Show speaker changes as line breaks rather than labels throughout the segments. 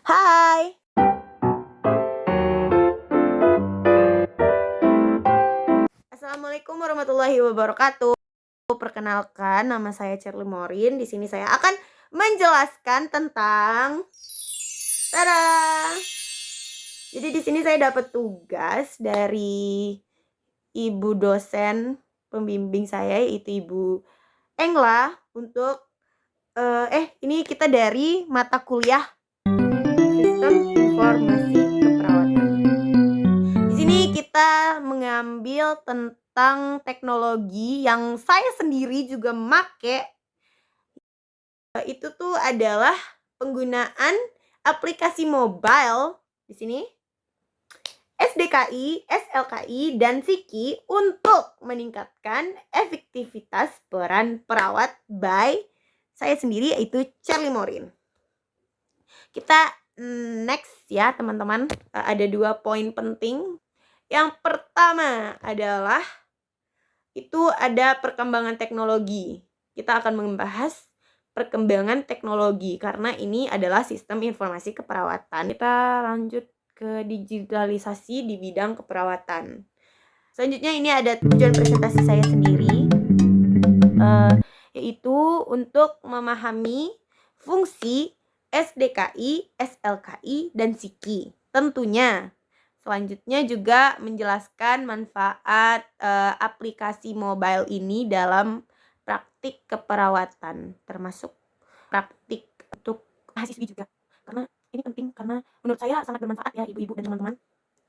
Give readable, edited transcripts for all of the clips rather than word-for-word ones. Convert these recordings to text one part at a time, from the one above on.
Hai. Assalamualaikum warahmatullahi wabarakatuh. Perkenalkan, nama saya Cherly Morin. Di sini saya akan menjelaskan tentang Jadi di sini saya dapat tugas dari ibu dosen pembimbing saya, yaitu Ibu Engla, untuk ini kita dari mata kuliah Sistem Informasi Keperawatan. Di sini kita mengambil tentang teknologi yang saya sendiri juga make. Itu tuh adalah penggunaan aplikasi mobile di sini, SDKI, SLKI, dan SIKI untuk meningkatkan efektivitas peran perawat by saya sendiri, yaitu Cherly Morin. Kita next ya teman-teman. Ada 2 poin penting. Yang pertama adalah itu ada perkembangan teknologi. Kita akan membahas perkembangan teknologi karena ini adalah sistem informasi keperawatan. Kita lanjut ke digitalisasi di bidang keperawatan. Selanjutnya ini ada tujuan presentasi saya sendiri, yaitu untuk memahami fungsi SDKI, SLKI, dan SIKI. Tentunya selanjutnya juga menjelaskan manfaat aplikasi mobile ini dalam praktik keperawatan, termasuk praktik untuk mahasiswi juga. Karena ini penting, karena menurut saya sangat bermanfaat ya ibu-ibu dan teman-teman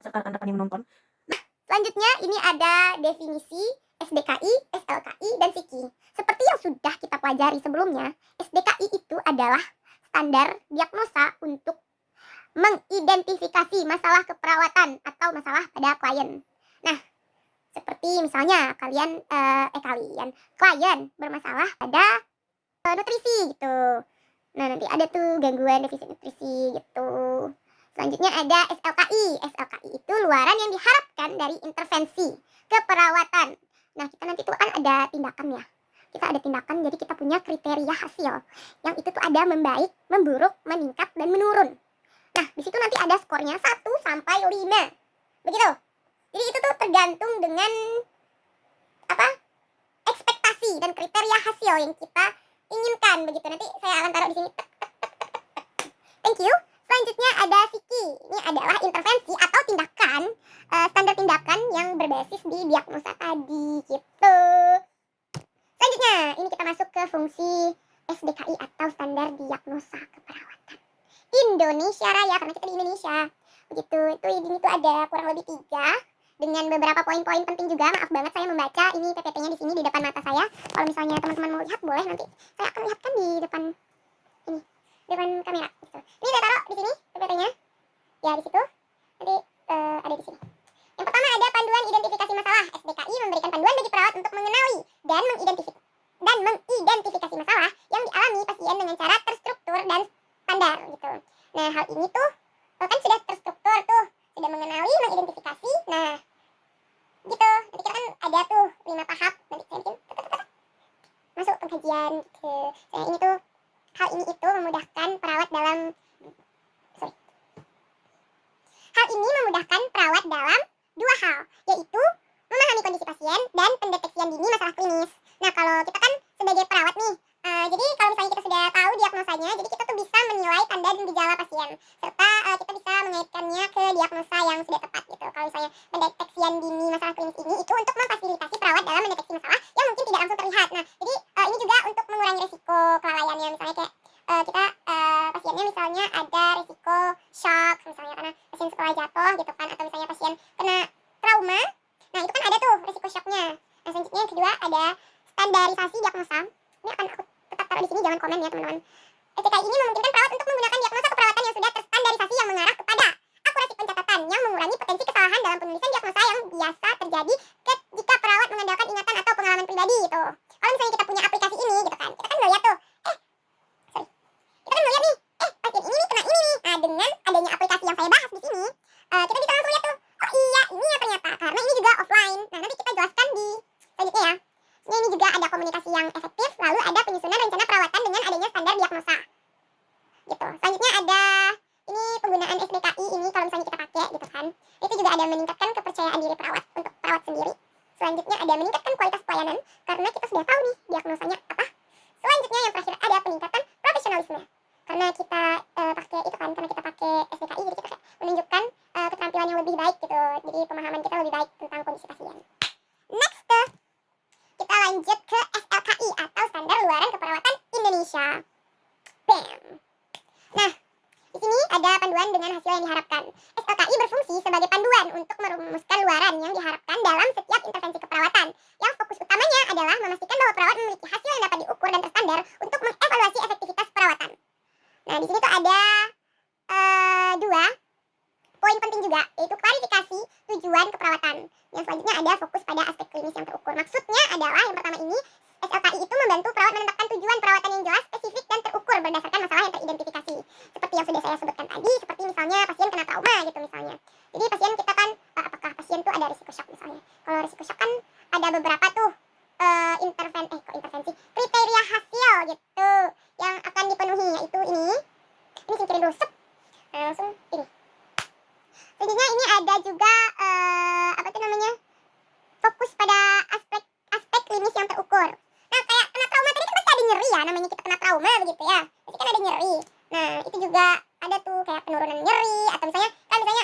serta rekan-rekan yang menonton.
Nah, selanjutnya ini ada definisi SDKI, SLKI, dan SIKI. Seperti yang sudah kita pelajari sebelumnya, SDKI itu adalah standar diagnosa untuk mengidentifikasi masalah keperawatan atau masalah pada klien. Nah, seperti misalnya klien bermasalah pada nutrisi gitu. Nah, nanti ada tuh gangguan defisit nutrisi gitu. Selanjutnya ada SLKI. SLKI itu luaran yang diharapkan dari intervensi keperawatan. Nah, kita nanti tuh kan ada tindakan ya. Kita ada tindakan, jadi kita punya kriteria hasil. Yang itu tuh ada membaik, memburuk, meningkat, dan menurun. Nah, di situ nanti ada skornya 1 sampai 5. Begitu. Jadi itu tuh tergantung dengan ekspektasi dan kriteria hasil yang kita inginkan begitu. Nanti saya akan taruh di sini. Thank you. Selanjutnya ada SIKI. Ini adalah intervensi atau tindakan, standar tindakan yang berbasis di diagnosa tadi gitu. Selanjutnya, ini kita masuk ke fungsi SDKI atau standar diagnosa keperawatan Indonesia Raya, karena kita di Indonesia. Begitu. Ini tuh ada kurang lebih 3 dengan beberapa poin-poin penting juga. Maaf banget saya membaca ini PPT-nya di sini di depan mata saya. Kalau misalnya teman-teman mau lihat, boleh nanti saya akan lihatkan di depan kamera gitu. Ini saya taruh di sini PPT-nya. Ya, di situ. Nanti ada di sini. Yang pertama ada panduan identifikasi masalah. SDKI memberikan panduan bagi perawat untuk mengenali dan mengidentifikasi masalah yang dialami pasien dengan cara terstruktur dan standar gitu. Nah, hal ini tuh kan sudah terstruktur tuh, sudah mengenali, mengidentifikasi. Nah, gitu. Nanti kita kan ada tuh 5 tahap. Nanti saya bikin masuk pengkajian gitu. Nah, ini tuh hal ini itu memudahkan perawat dalam dua hal, yaitu memahami kondisi pasien dan pendeteksian dini masalah klinis. Nah, kalau kita kan sebagai perawat nih, jadi kalau misalnya kita sudah tahu diagnosanya, jadi kita tuh bisa menilai tanda dan gejala pasien, serta kita bisa mengaitkannya ke diagnosa yang sudah tepat gitu. Kalau misalnya pendeteksian dini masalah klinis ini itu untuk memfasilitasi perawat dalam mendeteksi masalah yang mungkin tidak langsung terlihat. Nah, jadi ini juga untuk mengurangi resiko kelalaiannya. Misalnya kayak kita pasiennya misalnya ada risiko shock misalnya karena pasien setelah jatuh gitu kan, atau misalnya pasien kena trauma. Nah, itu kan ada tuh risiko shocknya. Nah, selanjutnya yang kedua ada standarisasi diagnosa. Ini akan aku tetap taruh di sini, jangan komen ya teman-teman. SDKI ini memungkinkan perawat untuk menggunakan diagnosa keperawatan yang sudah terstandarisasi yang mengarah kepada akurasi pencatatan yang mengurangi potensi kesalahan dalam penulisan diagnosa yang biasa terjadi jika perawat mengandalkan ingatan atau pengalaman pribadi gitu. Kalau misalnya kita punya aplikasi ini gitu kan, kita kan ngeliat tuh, kita kan ngeliat nih, pasien ini nih kena ini nih. Nah, dengan adanya aplikasi yang saya bahas di sini, kita bisa langsung lihat tuh, oh iya ini ya ternyata, karena ini juga offline. Nah, nanti kita jelaskan di selanjutnya ya. Ini juga ada komunikasi yang efektif, lalu ada penyusunan rencana perawatan dengan adanya standar diagnosa gitu. Selanjutnya ada ada meningkatkan kepercayaan diri perawat untuk perawat sendiri. Selanjutnya ada meningkatkan kualitas pelayanan karena kita sudah tahu nih diagnosanya apa. Selanjutnya yang terakhir ada peningkatan profesionalisme. Karena kita pakai itu kan, karena kita pakai SDKI, jadi kita kayak menunjukkan keterampilan yang lebih baik gitu. Jadi pemahaman kita lebih baik tentang kondisi pasien. Next, kita lanjut ke SLKI atau Standar Luaran Keperawatan Indonesia. Bam. Nah, di sini ada panduan dengan hasil yang diharapkan. SLKI berfungsi sebagai panduan untuk merumuskan luaran yang diharapkan dalam setiap intervensi keperawatan. Yang fokus utamanya adalah memastikan bahwa perawat memiliki hasil yang dapat diukur dan terstandar untuk mengevaluasi efektivitas perawatan. Nah, di sini tuh ada dua poin penting juga, yaitu klarifikasi tujuan keperawatan. Yang selanjutnya ada fokus pada aspek klinis yang terukur. Maksudnya adalah yang pertama ini, SLKI itu membantu perawat menetapkan tujuan perawatan yang jelas, spesifik, dan terukur berdasarkan masalah yang teridentifikasi. Seperti yang sudah saya sebutkan tadi, seperti misalnya pasien kena trauma gitu misalnya. Jadi pasien kita kan, apakah pasien tuh ada risiko shock misalnya. Kalau risiko shock kan ada beberapa tuh intervensi, kriteria hasil gitu yang akan dipenuhi, yaitu ini singkirin dulu, langsung ini. Selanjutnya ini ada juga fokus pada aspek klinis yang terukur. Nah, kayak kena trauma tadi kan pasti ada nyeri ya, namanya kita kena trauma begitu ya. Pasti kan ada nyeri. Nah, itu juga ada tuh kayak penurunan nyeri, atau misalnya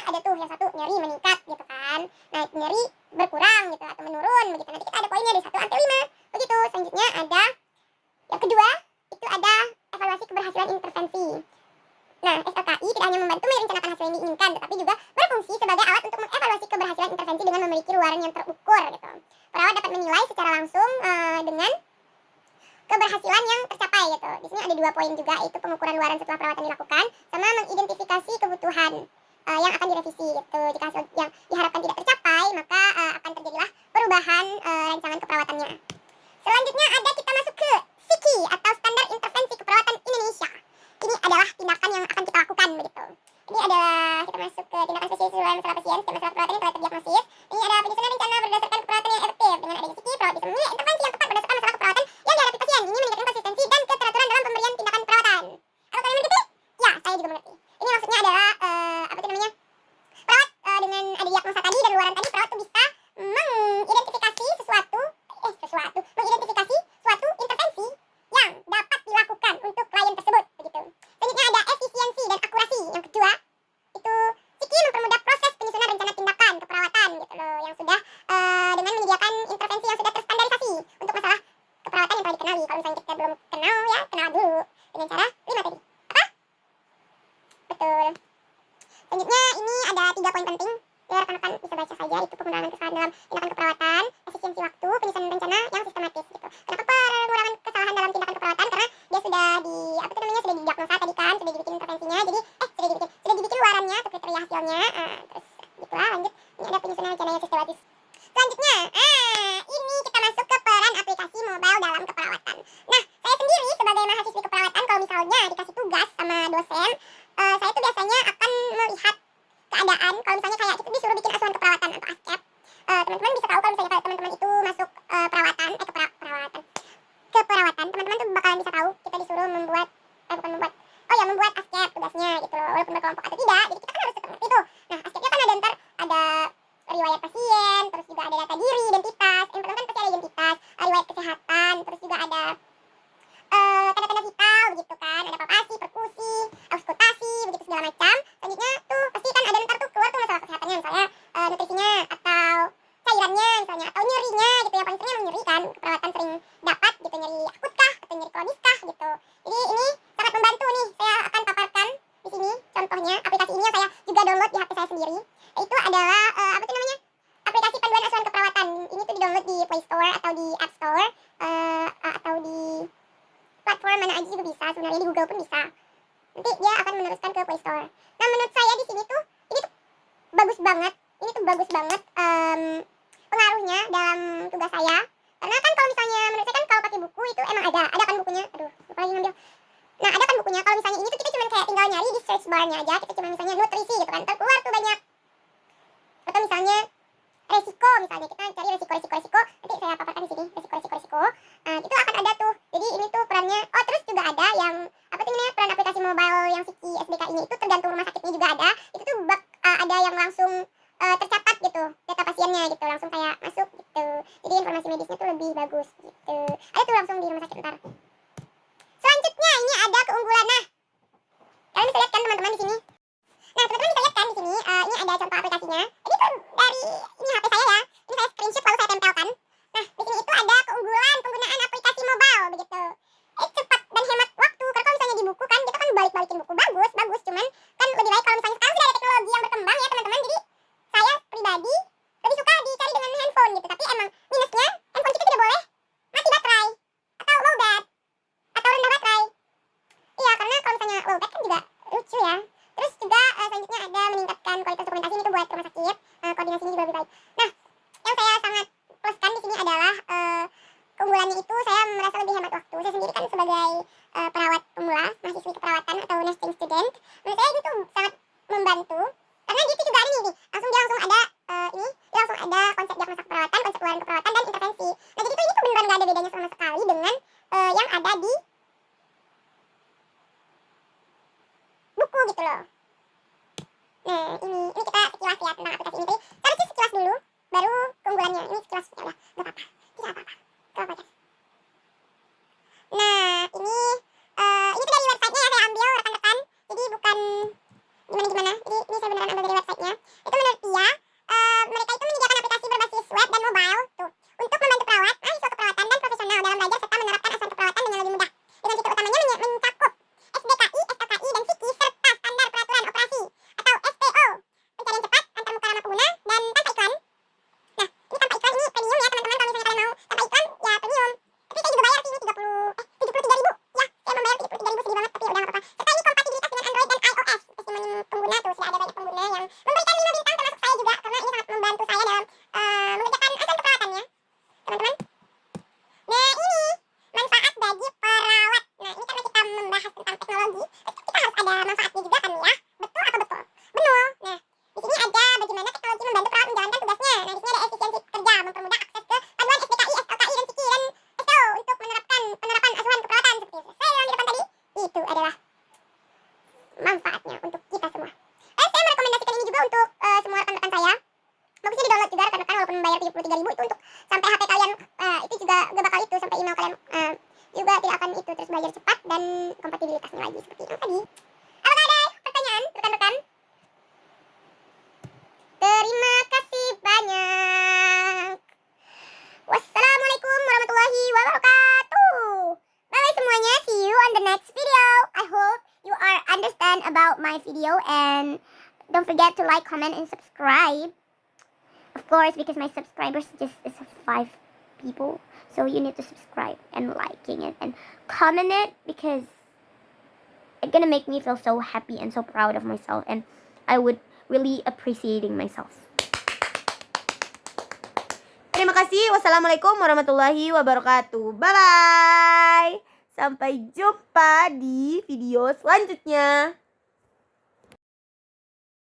ada tuh yang satu nyeri meningkat gitu kan. Nah, nyeri berkurang gitu atau menurun begitu. Nanti kita ada poinnya dari 1 sampai 5 begitu. Selanjutnya ada yang kedua, itu ada evaluasi keberhasilan intervensi. Nah, SLKI tidak hanya membantu merencanakan hasil yang diinginkan, tetapi juga berfungsi sebagai alat untuk mengevaluasi keberhasilan intervensi dengan memiliki luaran yang terukur gitu. Perawat dapat menilai secara langsung dengan keberhasilan yang tercapai gitu. Di sini ada 2 poin juga, yaitu pengukuran luaran setelah perawatan dilakukan sama mengidentifikasi kebutuhan yang akan direvisi gitu. Jika hasil yang diharapkan tidak tercapai, maka akan terjadilah perubahan rancangan keperawatannya. Selanjutnya ada kita masuk ke SIKI atau Standar Intervensi Keperawatan Indonesia. Ini adalah tindakan yang akan kita lakukan begitu. Ini adalah kita masuk ke tindakan spesialis dalam masalah pasien. Setiap masalah perawatan yang telah terdiagnosis. Ini ada penyusunan rencana berdasarkan keperawatan yang efektif. Dengan adanya SIKI, perawat bisa memilih intervensi yang tepat berdasarkan masalah keperawatan yang dihadapi pasien. Ini meningkatkan konsistensi dan keteraturan dalam pemberian tindakan perawatan. Apa kalian mengerti? Ya, saya juga mengerti. Ini maksudnya adalah perawat dengan ada diagnosa tadi dan luaran tadi, perawat itu bisa mengidentifikasi mengidentifikasi suatu intervensi yang dapat dilakukan untuk klien tersebut begitu. Selanjutnya ada efisiensi dan akurasi. Yang kedua, itu SIKI mempermudah proses penyusunan rencana tindakan keperawatan gitu loh, yang sudah dengan menyediakan intervensi yang sudah terstandarisasi untuk masalah keperawatan yang telah dikenali. Kalau misalnya kita belum kenal ya, kenal dulu dengan cara 5 tadi. Apa? Betul. Selanjutnya ini ada 3 poin penting. Ya, rekan-rekan bisa baca saja, itu pengurangan kesalahan dalam tindakan keperawatan, efisiensi waktu, penyusunan rencana yang sistematis gitu. Kenapa pengurangan kesalahan dalam tindakan keperawatan? Karena dia sudah sudah didiagnosa tadi kan, sudah dibikin intervensinya, jadi sudah dibikin luarannya atau kriteria hasilnya. Terus gitulah, lanjut. Ini ada penyusunan rencana yang sistematis. Selanjutnya, ini kita masuk ke peran aplikasi mobile dalam keperawatan. Nah, saya sendiri sebagai mahasiswi keperawatan, kalau misalnya dikasih tugas sama dosen, saya tuh biasanya akan melihat keadaan. Kalau misalnya kayak kita disuruh bikin asuhan keperawatan atau ASKEP, teman-teman bisa tahu kalau misalnya teman-teman itu masuk keperawatan, teman-teman tuh bakalan bisa tahu kita disuruh membuat ASKEP tugasnya gitu loh, walaupun berkelompok atau tidak. Jadi kita kan harus tetap ngerti tuh. Nah, ASKEP-nya kan ada riwayat pasien, terus juga ada data diri, identitas. Yang pertama kan pasti ada identitas, riwayat kesehatan, terus juga ada tanda-tanda vital begitu kan, ada palpasi, perkusi, auskultasi, begitu segala macam. Selanjutnya tuh pasti kan ada ntar tuh keluar tuh masalah kesehatannya, misalnya nutrisinya atau cairannya misalnya, atau nyerinya gitu ya. Paling sering emang nyeri kan, keperawatan sering dapat gitu, nyeri akut kah atau nyeri kronis kah gitu. Jadi ini sangat membantu nih, saya akan paparkan di sini contohnya aplikasi ini yang saya juga download di HP saya sendiri. Itu adalah aplikasi panduan asuhan keperawatan. Ini tuh di-download di Play Store atau di App Store, atau di platform mana aja juga bisa, sebenarnya di Google pun bisa. Nanti dia akan meneruskan ke Play Store. Nah, menurut saya di sini tuh ini tuh bagus banget. Ini tuh bagus banget pengaruhnya dalam tugas saya. Karena kan kalau misalnya menurut saya kan kalau pakai buku itu emang ada kan bukunya. Aduh, lupa lagi ngambil. Nah, ada kan bukunya. Kalau misalnya ini tuh kita cuma kayak tinggal nyari di search bar-nya aja. Kita cuma misalnya nutrisi gitu kan, keluar tuh banyak. Atau misalnya resiko, misalnya kita cari resiko. Nanti saya paparkan di sini resiko. Itu akan ada tuh. Jadi ini tuh perannya. Oh, terus juga ada yang peran aplikasi mobile yang SIKI SDK ini itu tergantung rumah sakitnya juga ada. Itu tuh ada yang langsung tercatat teman-teman di sini. Nah, teman-teman bisa lihat kan di sini, ini ada contoh aplikasinya. Jadi tuh dari ini HP saya ya. Ini saya screenshot lalu saya tempelkan. Nah, di sini itu ada keunggulan penggunaan aplikasi mobile begitu. Cepat dan hemat waktu. Karena kalau misalnya di buku kan kita kan balik-balikin buku. Bagus, cuman kan lebih baik kalau misalnya sekarang sudah ada teknologi yang berkembang ya, teman-teman. Jadi saya pribadi lebih suka dicari dengan handphone gitu. Tapi emang minusnya handphone kita tidak boleh mati baterai atau lowbat atau rendah baterai. Iya, karena kalau misalnya lowbat kan juga lucu ya. Terus juga selanjutnya ada meningkatkan kualitas dokumentasi, ini tuh buat rumah sakit, koordinasinya juga lebih baik. Nah, yang saya sangat pluskan di sini adalah keunggulannya itu saya merasa lebih hemat waktu. Saya sendiri kan sebagai perawat pemula, mahasiswi keperawatan atau nursing student, menurut saya itu sangat membantu karena itu juga ada nih, langsung ada langsung ada konsep diagnosa keperawatan, konsep keluaran keperawatan dan intervensi. Nah, jadi itu beneran gak ada bedanya sama sekali dengan yang ada di buku gitu loh. Nah, ini kita sekilas ya tentang aplikasi ini. Tapi saya sekilas dulu, baru keunggulannya. Ini sekilas, ya udah, gak apa-apa. Tidak apa-apa. Gak apa-apa. Nah, ini tuh dari websitenya ya, saya ambil rekan-rekan. Jadi bukan gimana-gimana. Jadi ini saya beneran ambil dari websitenya. Itu menurut dia, mereka itu menyediakan aplikasi berbasis web dan mobile tuh untuk membantu perawat, mahasiswa keperawatan dan profesional dalam belajar serta menerapkan asuhan keperawatan dengan lebih mudah. Dengan fitur utamanya mencakup SDKI, SLKI, dan SIKI serta standar peraturan operasi atau SPO, pencarian cepat antar muka ramah pengguna dan tanpa iklan. Nah, ini tanpa iklan, ini premium ya teman-teman. Kalau misalnya kalian mau tanpa iklan, ya premium. Tapi saya juga bayar sih, ini 73.000. Ya, saya membayar 73.000, sedih banget, tapi udah gak apa-apa. Serta ini kompatibilitas dengan Android dan iOS. Testimoni pengguna tuh sudah ada banyak pengguna yang memberikan 5 bintang, termasuk saya juga, karena ini sangat membantu saya dalam mengerjakan asuhan keperawatan ya, teman-teman. Nah, ini manfaat bagi perawat. Nah, ini karena kita membahas tentang teknologi, kita harus ada manfaatnya juga kan ya. Betul apa betul? Betul. Nah, di sini ada bagaimana teknologi membantu perawat menjalankan tugasnya. Nah, di sini ada efisiensi kerja, mempermudah akses ke panduan SDKI, SLKI, dan SIKI dan SPO untuk penerapan asuhan keperawatan seperti saya bilang di depan tadi. Itu adalah manfaatnya untuk kita semua. Saya merekomendasikan ini juga untuk semua rekan-rekan saya. Bagusnya di-download juga rekan-rekan, walaupun membayar 73.000 itu untuk sampai HP kalian itu juga gak bakal itu, sampai email kalian juga tidak akan itu, terus belajar cepat dan kompatibilitasnya lagi seperti yang tadi. Apakah ada pertanyaan rekan-rekan? Terima kasih banyak. Wassalamualaikum warahmatullahi wabarakatuh. Bye semuanya, see you on the next video. I hope you are understand about my video, and don't forget to like, comment, and subscribe. Of course, because my subscribers just is 5 people, so you need to subscribe and liking it and comment it, because it's gonna make me feel so happy and so proud of myself, and I would really appreciating myself. Terima kasih. Wassalamualaikum warahmatullahi wabarakatuh. Bye bye. Sampai jumpa di video selanjutnya.